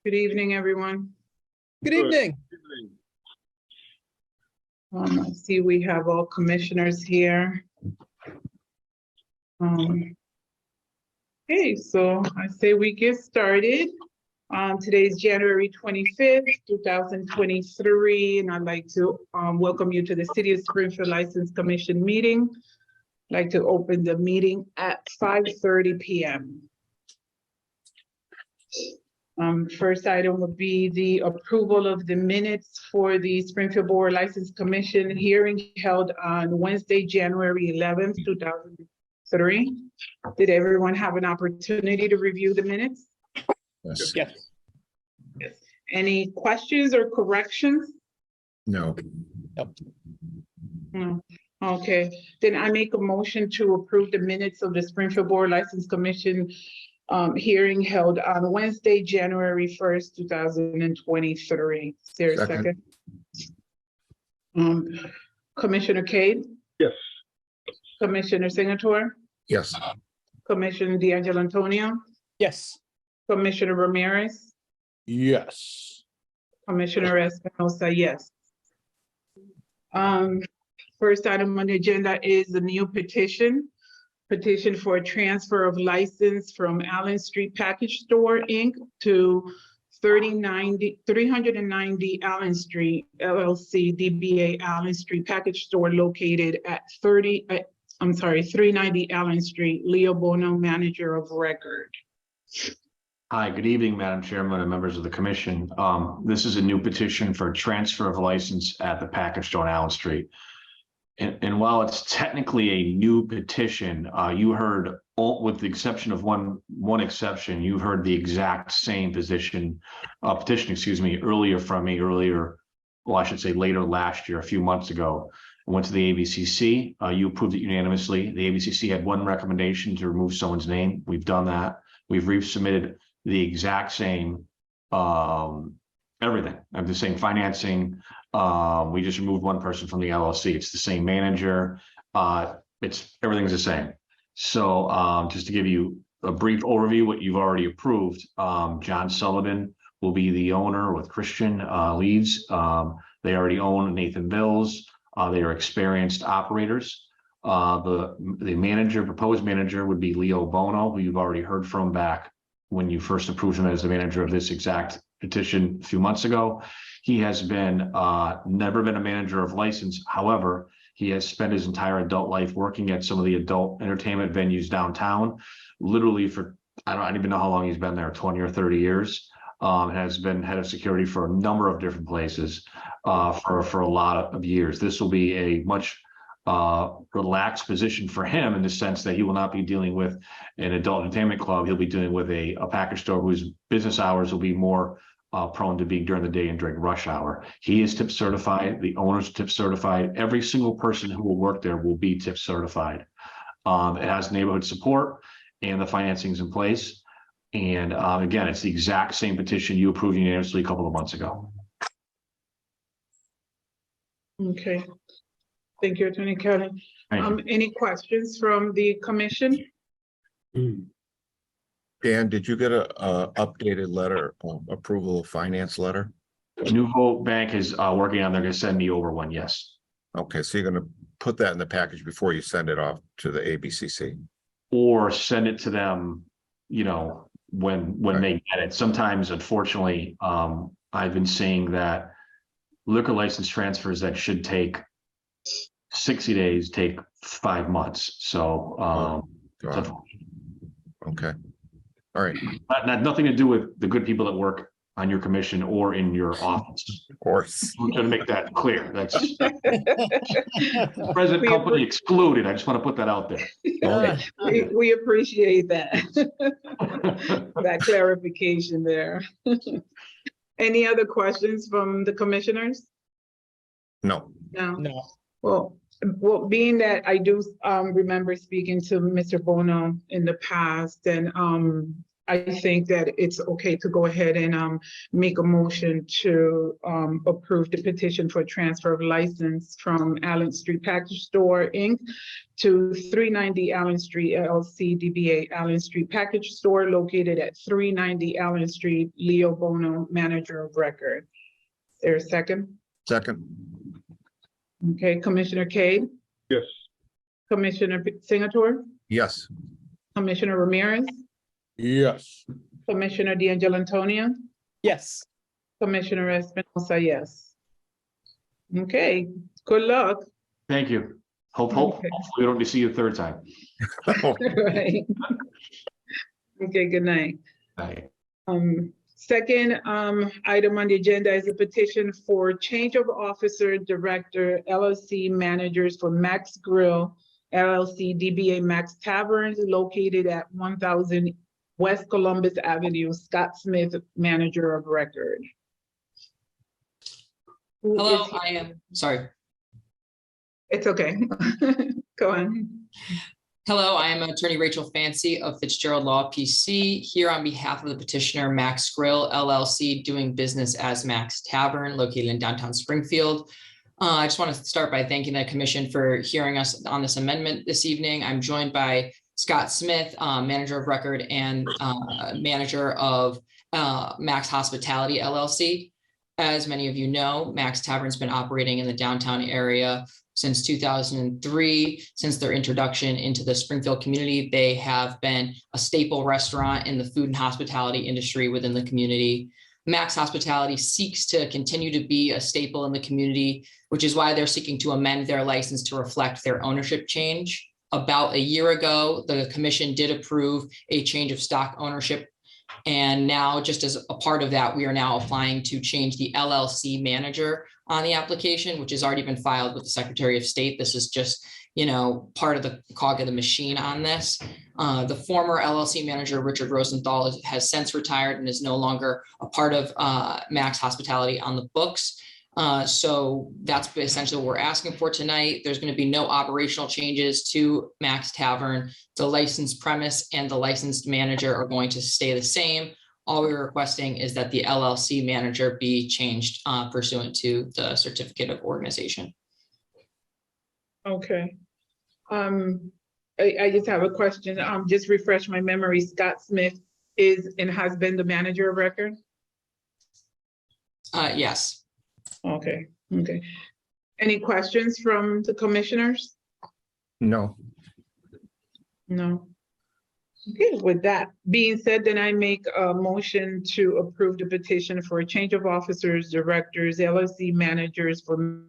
Good evening, everyone. Good evening. I see we have all commissioners here. Okay, so I say we get started. Today's January 25th, 2023, and I'd like to welcome you to the City of Springfield License Commission meeting. I'd like to open the meeting at 5:30 p.m. First item would be the approval of the minutes for the Springfield Board License Commission hearing held on Wednesday, January 11th, 2003. Did everyone have an opportunity to review the minutes? Yes. Yes. Any questions or corrections? No. No. Okay, then I make a motion to approve the minutes of the Springfield Board License Commission hearing held on Wednesday, January 1st, 2023. Is there a second? Commissioner Cade? Yes. Commissioner Singleton? Yes. Commissioner D'Angelo Antonio? Yes. Commissioner Ramirez? Yes. Commissioner Espinosa, yes. First item on the agenda is the new petition for a transfer of license from Allen Street Package Store, Inc. to 390 Allen Street, LLC, DBA Allen Street Package Store located at 390 Allen Street, Leo Bono, Manager of Record. Hi, good evening, Madam Chairman and members of the commission. This is a new petition for transfer of license at the package store on Allen Street. And while it's technically a new petition, you heard, with the exception of one exception, you heard the exact same petition, earlier from me, well, I should say later last year, a few months ago. I went to the ABCC, you approved it unanimously. The ABCC had one recommendation to remove someone's name. We've done that. We've resubmitted the exact same, everything. I'm just saying financing. We just removed one person from the LLC. It's the same manager. Everything's the same. So just to give you a brief overview, what you've already approved, John Sullivan will be the owner with Christian Leeds. They already own Nathan Bills. They are experienced operators. The manager, proposed manager, would be Leo Bono, who you've already heard from back when you first approved him as the manager of this exact petition a few months ago. He has been never been a manager of license. However, he has spent his entire adult life working at some of the adult entertainment venues downtown, literally for, I don't even know how long he's been there, 20 or 30 years. Has been head of security for a number of different places for a lot of years. This will be a much relaxed position for him in the sense that he will not be dealing with an adult entertainment club. He'll be dealing with a package store whose business hours will be more prone to being during the day and during rush hour. He is tip certified. The owner's tip certified. Every single person who will work there will be tip certified. It has neighborhood support and the financing's in place. And again, it's the exact same petition you approved unanimously a couple of months ago. Okay. Thank you, Attorney Kelly. Any questions from the commission? Dan, did you get a updated letter, approval of finance letter? Nouveau Bank is working on, they're going to send me over one, yes. Okay, so you're going to put that in the package before you send it off to the ABCC? Or send it to them, you know, when they get it. Sometimes, unfortunately, I've been seeing that liquor license transfers that should take 60 days take 5 months. So, okay. All right. Nothing to do with the good people that work on your commission or in your office. Of course. I'm going to make that clear. That's present company excluded. I just want to put that out there. We appreciate that. That clarification there. Any other questions from the commissioners? No. No. Well, being that I do remember speaking to Mr. Bono in the past, and I think that it's okay to go ahead and make a motion to approve the petition for transfer of license from Allen Street Package Store, Inc. to 390 Allen Street LLC, DBA Allen Street Package Store located at 390 Allen Street, Leo Bono, Manager of Record. Is there a second? Second. Okay, Commissioner Cade, Yes. Commissioner Singleton, Yes. Commissioner Ramirez, Yes. Commissioner D'Angelantonia, Yes. Commissioner Espinosa, yes. Okay, good luck. Thank you. Okay. Hopefully we don't see you a third time. Right. Okay, good night. Bye. Second item on the agenda is a petition for change of officer, director, LLC managers for Max Grill, LLC, DBA Max Taverns, located at 1000 West Columbus Avenue, Scott Smith, Manager of Record. Who Hello, is- I am, sorry. It's okay. Go on. Hello, I am Attorney Rachel Fancy of Fitzgerald Law PC, here on behalf of the petitioner Max Grill LLC, doing business as Max Tavern, located in downtown Springfield. I just want to start by thanking the commission for hearing us on this amendment this evening. I'm joined by Scott Smith, Manager of Record and Manager of Max Hospitality LLC. As many of you know, Max Tavern's been operating in the downtown area since 2003. Since their introduction into the Springfield community, they have been a staple restaurant in the food and hospitality industry within the community. Max Hospitality seeks to continue to be a staple in the community, which is why they're seeking to amend their license to reflect their ownership change. About a year ago, the commission did approve a change of stock ownership. And now, just as a part of that, we are now applying to change the LLC manager on the application, which has already been filed with the Secretary of State. This is just, part of the cog of the machine on this. The former LLC manager, Richard Rosenthal, has since retired and is no longer a part of Max Hospitality on the books. So that's essentially what we're asking for tonight. There's going to be no operational changes to Max Tavern. The licensed premise and the licensed manager are going to stay the same. All we're requesting is that the LLC manager be changed pursuant to the certificate of organization. Okay. I just have a question. Just refresh my memory. Scott Smith is and has been the Manager of Record? Yes. Okay, okay. Any questions from the commissioners? No. No. Okay, with that being said, then I make a motion to approve the petition for a change of officers, directors, LLC managers for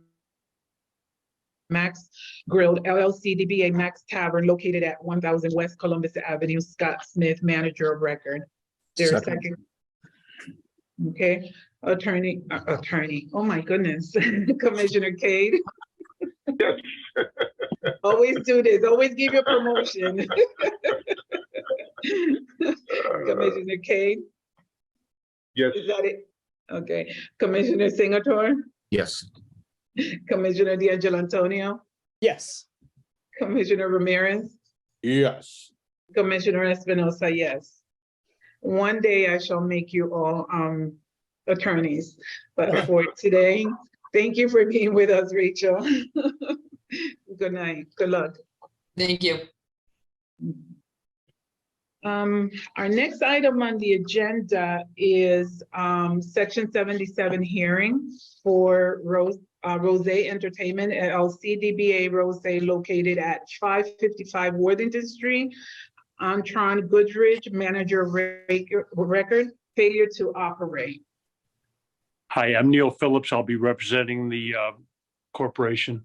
Max Grill LLC, DBA Max Tavern, located at 1000 West Columbus Avenue, Scott Smith, Manager of Record. Is there a second? Okay, attorney, oh my goodness, Commissioner Cade. Yes. Always do this, always give you a promotion. Commissioner Cade, Yes. is that it? Okay, Commissioner Singleton, Yes. Commissioner D'Angelantonia, Yes. Commissioner Ramirez, Yes. Commissioner Espinosa, yes. One day I shall make you all attorneys, but for today, thank you for being with us, Rachel. Good night, good luck. Thank you. Our next item on the agenda is Section 77 hearing for Rose Entertainment LLC, DBA Rose, located at 555 Worthington Street. Antron Goodrich, Manager of Record, failure to operate. Hi, I'm Neil Phillips. I'll be representing the corporation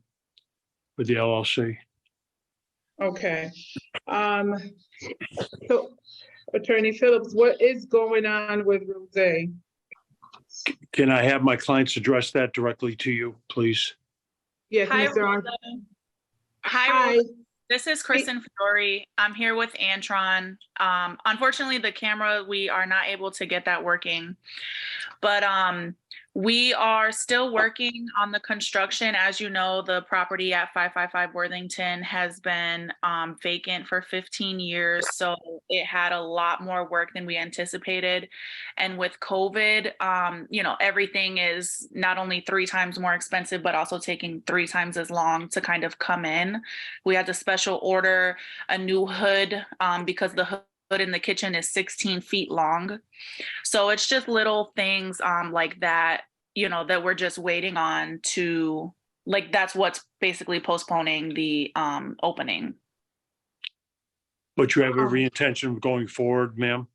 with the LLC. Okay. So Attorney Phillips, what is going on with Rose? Can I have my clients address that directly to you, please? Yes, Hi, Mr. Rosa. Hi, Hi. this is Kristen Fedori. I'm here with Antron. Unfortunately, the camera, we are not able to get that working. But We are still working on the construction. As you know, the property at 555 Worthington has been vacant for 15 years. So it had a lot more work than we anticipated. And with COVID, everything is not only 3 times more expensive, but also taking 3 times as long to kind of come in. We had to special order a new hood because the hood in the kitchen is 16 feet long. So it's just little things like that, that we're just waiting on to, like, that's what's basically postponing the opening. But you have every intention of going forward, ma'am?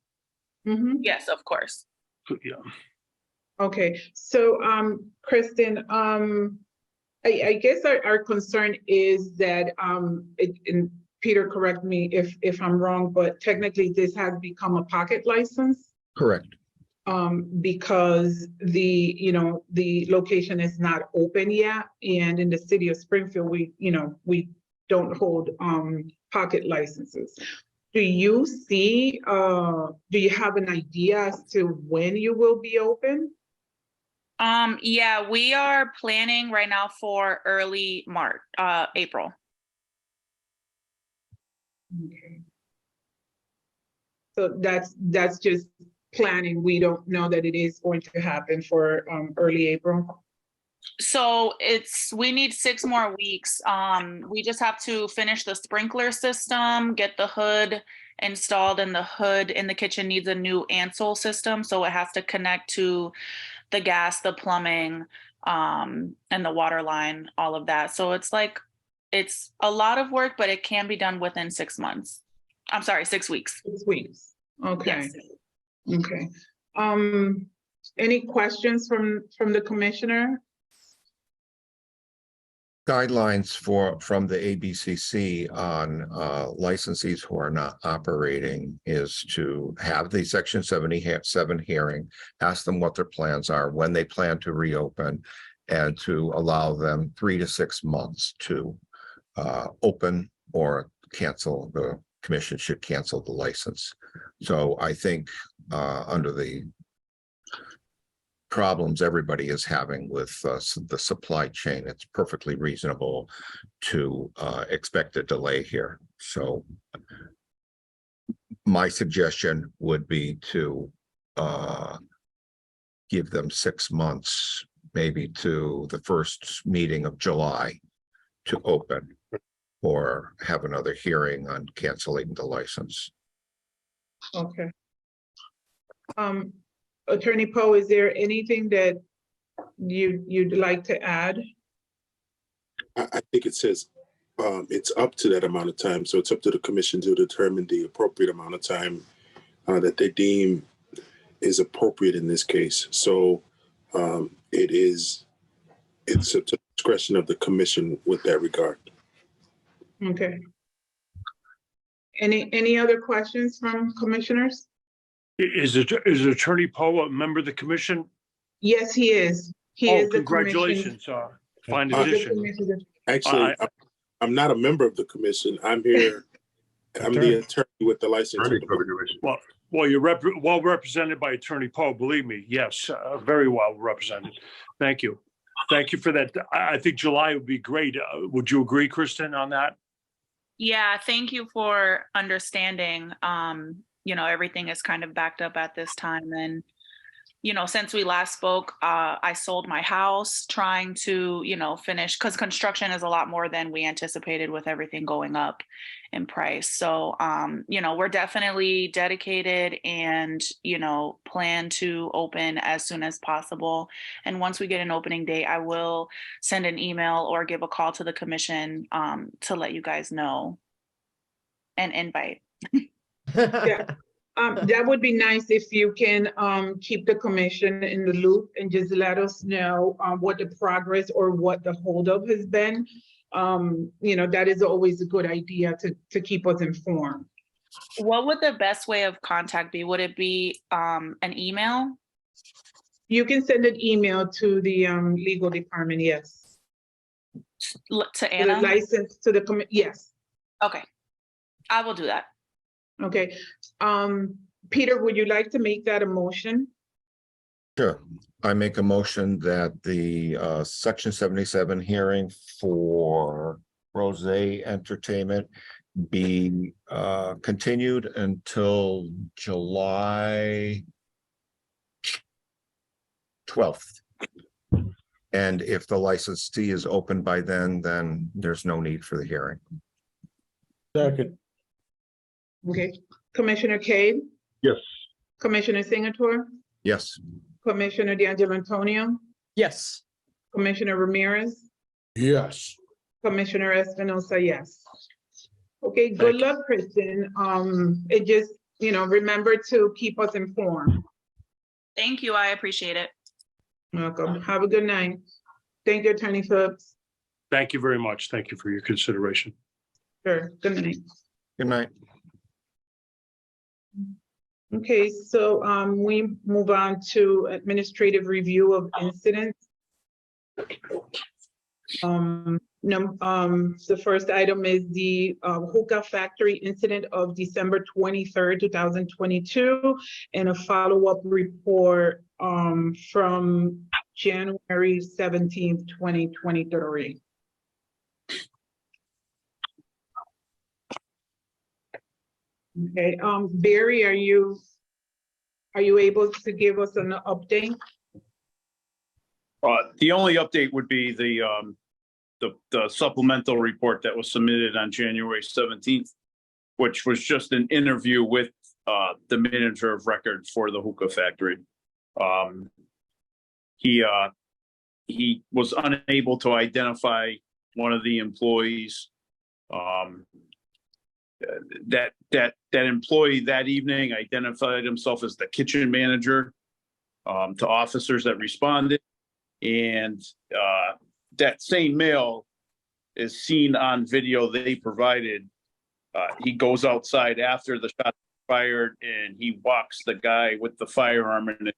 Mhm. Yes, of course. Yeah. Okay, so, Kristen, I guess our concern is that, and Peter, correct me if I'm wrong, but technically this has become a pocket license. Correct. Because the location is not open yet, and in the city of Springfield, we don't hold pocket licenses. Do you have an idea as to when you will be open? Yeah, we are planning right now for early March, April. Okay. So that's just planning. We don't know that it is going to happen for early April. So we need 6 more weeks. We just have to finish the sprinkler system, get the hood installed, and the hood in the kitchen needs a new Ansel system. So it has to connect to the gas, the plumbing, and the water line, all of that. So it's a lot of work, but it can be done within 6 months. I'm sorry, 6 weeks. 6 weeks. Okay. Yes. Okay. Any questions from the commissioner? Guidelines from the ABCC on licensees who are not operating is to have the Section 77 hearing, ask them what their plans are, when they plan to reopen, and to allow them 3 to 6 months to open or cancel. The commission should cancel the license. So I think under the problems everybody is having with the supply chain, it's perfectly reasonable to expect a delay here. So my suggestion would be to give them 6 months, maybe to the first meeting of July, to open or have another hearing on canceling the license. Okay. Attorney Poe, is there anything that you'd like to add? I think it says it's up to that amount of time. So it's up to the commission to determine the appropriate amount of time that they deem is appropriate in this case. So it's up to the discretion of the commission with that regard. Okay. Any other questions from commissioners? Is Attorney Poe a member of the commission? Yes, he is. He Oh, is the congratulations. Fine commission. addition. Actually, I'm not a member of the commission. I'm here. I'm the attorney with the license. Well, you're well represented by Attorney Poe, believe me. Yes, very well represented. Thank you. Thank you for that. I think July would be great. Would you agree, Kristen, on that? Yeah, thank you for understanding. Everything is kind of backed up at this time. And, since we last spoke, I sold my house trying to, finish, because construction is a lot more than we anticipated with everything going up in price. So, we're definitely dedicated and, plan to open as soon as possible. And once we get an opening date, I will send an email or give a call to the commission to let you guys know and invite. Yeah. That would be nice if you can keep the commission in the loop and just let us know what the progress or what the holdup has been. That is always a good idea to keep us informed. What would the best way of contact be? Would it be an email? You can send an email to the legal department, yes. To Anna? The license to the yes. Okay, I will do that. Okay. Peter, would you like to make that a motion? Sure. I make a motion that the section 77 hearing for Rose Entertainment be continued until July 12th. And if the licensee is open by then there's no need for the hearing. Second. Okay, Commissioner Cade, Yes. Commissioner Singleton, Yes. Commissioner D'Angelo Antonio, Yes. Commissioner Ramirez, Yes. Commissioner Espinosa, yes. Okay, good luck, Kristen. It just, remember to keep us informed. Thank you. I appreciate it. Welcome. Have a good night. Thank you, Attorney Phillips. Thank you very much. Thank you for your consideration. Sure, good night. Good night. Okay, so we move on to administrative review of incidents. The first item is the hookah factory incident of December 23rd, 2022, and a follow-up report from January 17th, 2023. Okay, Barry, are you able to give us an update? The only update would be the supplemental report that was submitted on January 17th, which was just an interview with the manager of record for the hookah factory. He was unable to identify one of the employees. That employee that evening identified himself as the kitchen manager to officers that responded, and that same male is seen on video they provided. He goes outside after the shot fired, and he walks the guy with the firearm into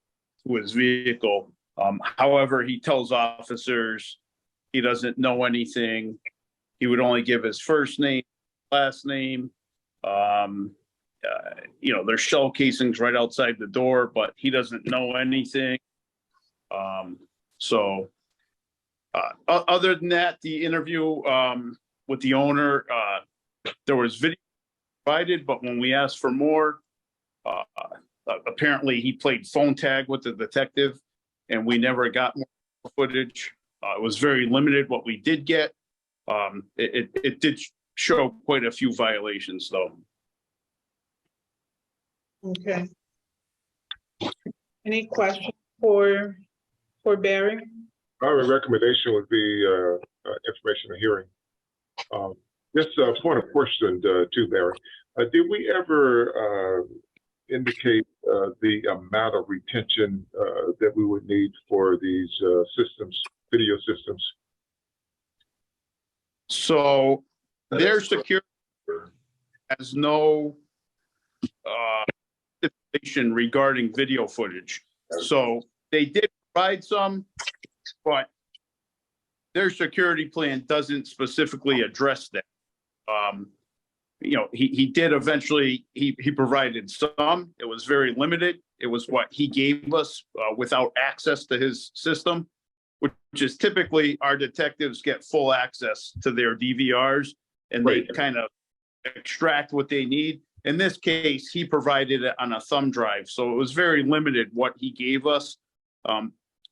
his vehicle. However, he tells officers he doesn't know anything. He would only give his first name, last name. There's shell casings right outside the door, but he doesn't know anything. Other than that, the interview with the owner, there was video provided, but when we asked for more, apparently he played phone tag with the detective, and we never got more footage. It was very limited what we did get. It did show quite a few violations, though. Okay. Any questions for Barry? Our recommendation would be information and hearing. Just a point of question to Barry. Did we ever indicate the amount of retention that we would need for these systems, video systems? So their security has no stipulation regarding video footage. So they did provide some, but their security plan doesn't specifically address that. He did eventually, he provided some. It was very limited. It was what he gave us without access to his system, which is typically our detectives get full access to their DVRs, and they kind of extract what they need. In this case, he provided it on a thumb drive, so it was very limited what he gave us.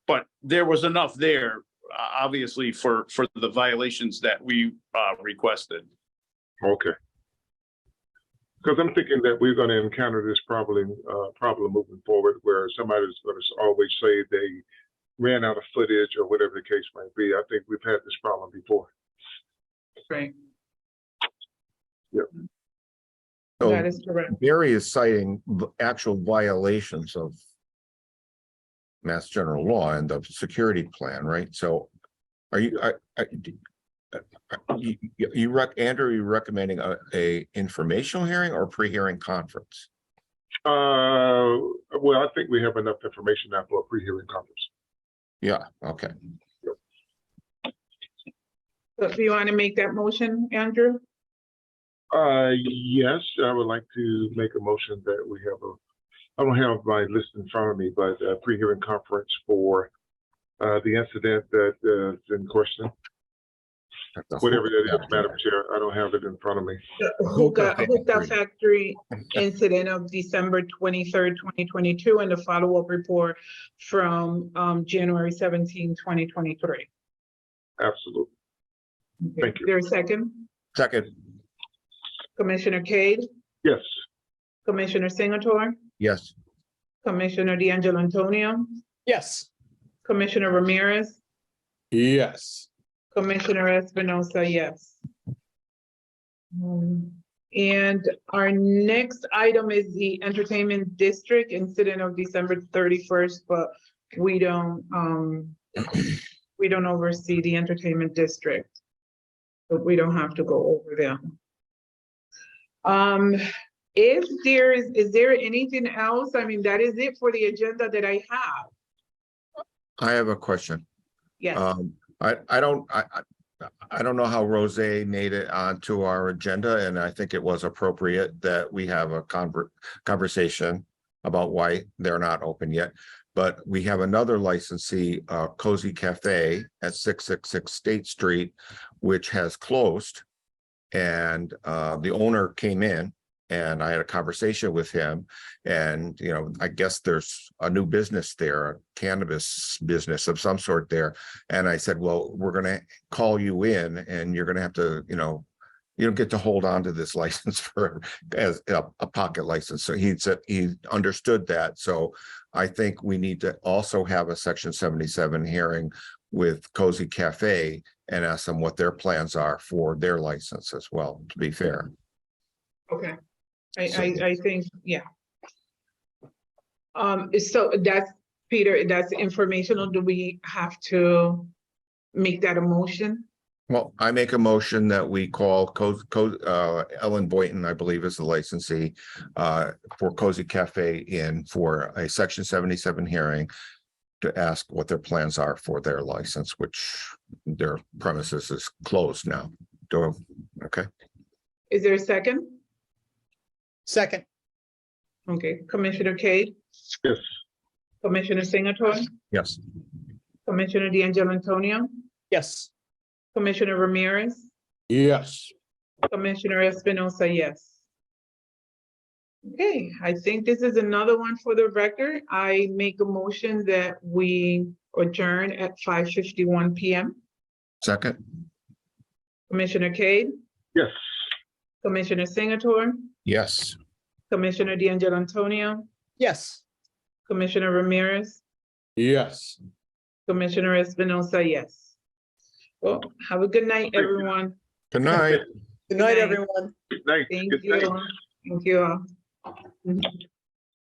But there was enough there, obviously, for the violations that we requested. Okay. Because I'm thinking that we're going to encounter this problem moving forward, where somebody's going to always say they ran out of footage or whatever the case might be. I think we've had this problem before. Right. Yep. That is correct. Barry is citing actual violations of Mass General Law and the security plan, right? So are you, Andrew, are you recommending a informational hearing or pre-hearing conference? Well, I think we have enough information now for a pre-hearing conference. Yeah, okay. So do you want to make that motion, Andrew? Yes, I would like to make a motion that we have I don't have my list in front of me, but pre-hearing conference for the incident that is in question. Whatever that is, Madam Chair, I don't have it in front of me. The hookah factory incident of December 23rd, 2022, and the follow-up report from January 17, 2023. Absolutely. Okay. Thank you. Is there a second? Second, Commissioner Cade, Yes. Commissioner Singleton, yes. Commissioner D'Angelo Antonio, Yes. Commissioner Ramirez, Yes. Commissioner Espinosa, yes. And our next item is the entertainment district incident of December 31st, but we don't oversee the entertainment district. But we don't have to go over them. If there is there anything else? I mean, that is it for the agenda that I have. I have a question. Yes. I don't know how Rose made it onto our agenda, and I think it was appropriate that we have a conversation about why they're not open yet. But we have another licensee, Cozy Cafe at 666 State Street, which has closed. And the owner came in and I had a conversation with him, and, you know, I guess there's a new business there, a cannabis business of some sort there. And I said, well, we're going to call you in and you're going to have to, you know, you don't get to hold on to this license for as a pocket license. So he said he understood that. So I think we need to also have a Section 77 hearing with Cozy Cafe and ask them what their plans are for their license as well, to be fair. Okay. I think, yeah. So that's, Peter, that's informational. Do we have to make that a motion? Well, I make a motion that we call Ellen Boynton, I believe is the licensee, for Cozy Cafe in for a Section 77 hearing to ask what their plans are for their license, which their premises is closed now. Okay. Is there a second? Second. Okay, Commissioner Cade, Yes. Commissioner Singleton, Yes. Commissioner D'Angelo Antonio, Yes. Commissioner Ramirez, Yes. Commissioner Espinosa, yes. Okay, I think this is another one for the record. I make a motion that we adjourn at 5:51 p.m. Second. Commissioner Cade, Yes. Commissioner Singleton, Yes. Commissioner D'Angelo Antonio, Yes. Commissioner Ramirez, Yes. Commissioner Espinosa, yes. Well, have a good night, everyone. Good night. Good night, everyone. Good night. Thank Good night. you. Thank you all.